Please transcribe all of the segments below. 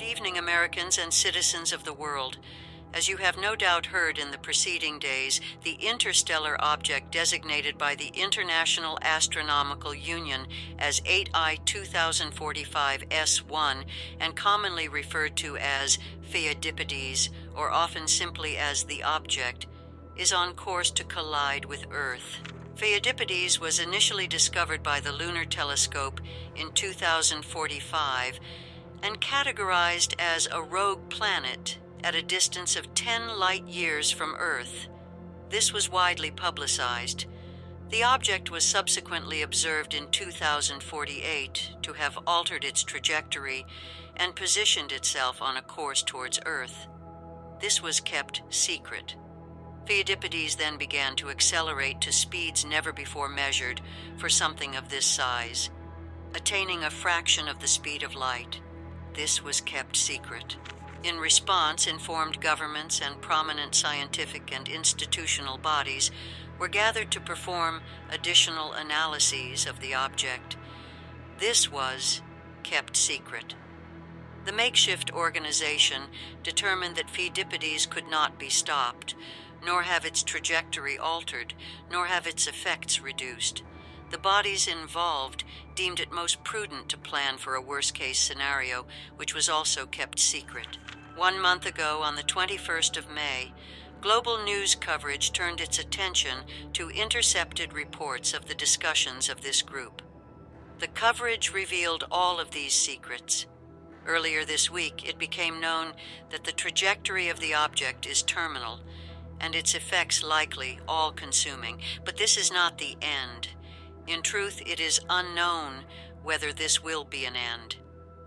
Good evening, Americans and citizens of the world. As you have no doubt heard in the preceding days, the interstellar object designated by the International Astronomical Union as 8I 2045 S1 and commonly referred to as Pheidippides, or often simply as the object, is on course to collide with Earth. Pheidippides was initially discovered by the Lunar Telescope in 2045 and categorized as a rogue planet at a distance of 10 light-years from Earth. This was widely publicized. The object was subsequently observed in 2048 to have altered its trajectory and positioned itself on a course towards Earth. This was kept secret. Pheidippides then began to accelerate to speeds never before measured for something of this size, attaining a fraction of the speed of light. This was kept secret. In response, informed governments and prominent scientific and institutional bodies were gathered to perform additional analyses of the object. This was kept secret. The makeshift organization determined that Pheidippides could not be stopped, nor have its trajectory altered, nor have its effects reduced. The bodies involved deemed it most prudent to plan for a worst-case scenario, which was also kept secret. 1 month ago, on the 21st of May, global news coverage turned its attention to intercepted reports of the discussions of this group. The coverage revealed all of these secrets. Earlier this week, it became known that the trajectory of the object is terminal, and its effects likely all-consuming. But this is not the end. In truth, it is unknown whether this will be an end.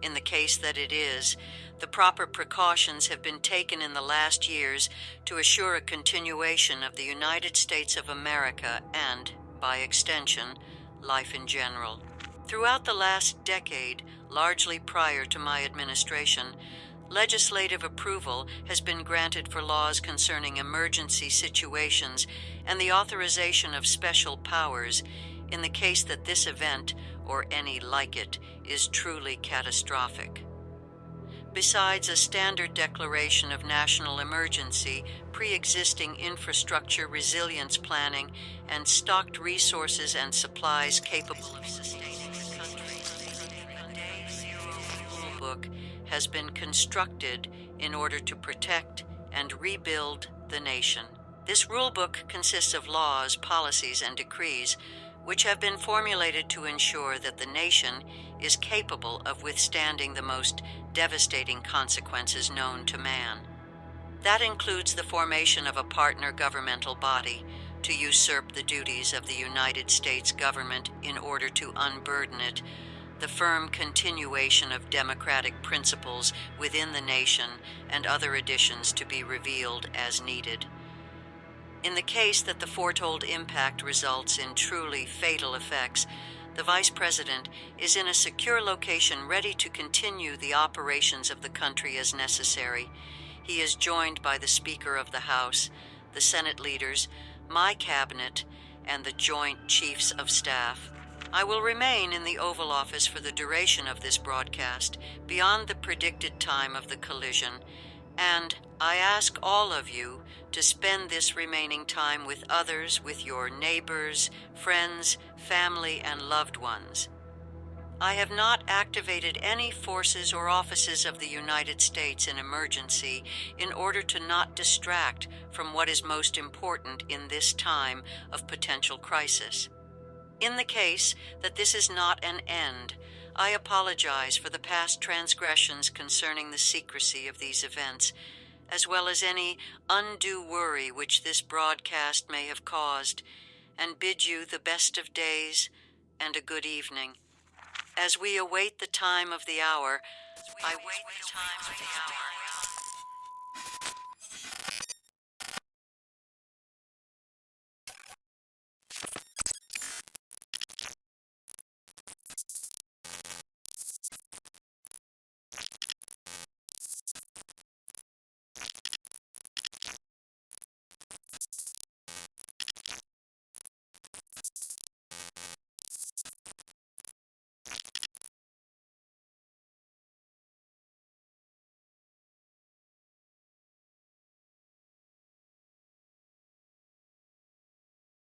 In the case that it is, the proper precautions have been taken in the last years to assure a continuation of the United States of America and, by extension, life in general. Throughout the last decade, largely prior to my administration, legislative approval has been granted for laws concerning emergency situations and the authorization of special powers in the case that this event, or any like it, is truly catastrophic. Besides a standard declaration of national emergency, pre-existing infrastructure resilience planning, and stocked resources and supplies capable of sustaining the country, a Day Zero rulebook has been constructed in order to protect and rebuild the nation. This rulebook consists of laws, policies, and decrees which have been formulated to ensure that the nation is capable of withstanding the most devastating consequences known to man. That includes the formation of a partner governmental body to usurp the duties of the United States government in order to unburden it, the firm continuation of democratic principles within the nation, and other additions to be revealed as needed. In the case that the foretold impact results in truly fatal effects, the Vice President is in a secure location ready to continue the operations of the country as necessary. He is joined by the Speaker of the House, the Senate leaders, my cabinet, and the Joint Chiefs of Staff. I will remain in the Oval Office for the duration of this broadcast, beyond the predicted time of the collision, and I ask all of you to spend this remaining time with others, with your neighbors, friends, family, and loved ones. I have not activated any forces or offices of the United States in emergency in order to not distract from what is most important in this time of potential crisis. In the case that this is not an end, I apologize for the past transgressions concerning the secrecy of these events, as well as any undue worry which this broadcast may have caused, and bid you the best of days and a good evening. As we await the time of the hour, I wait the time of the hour.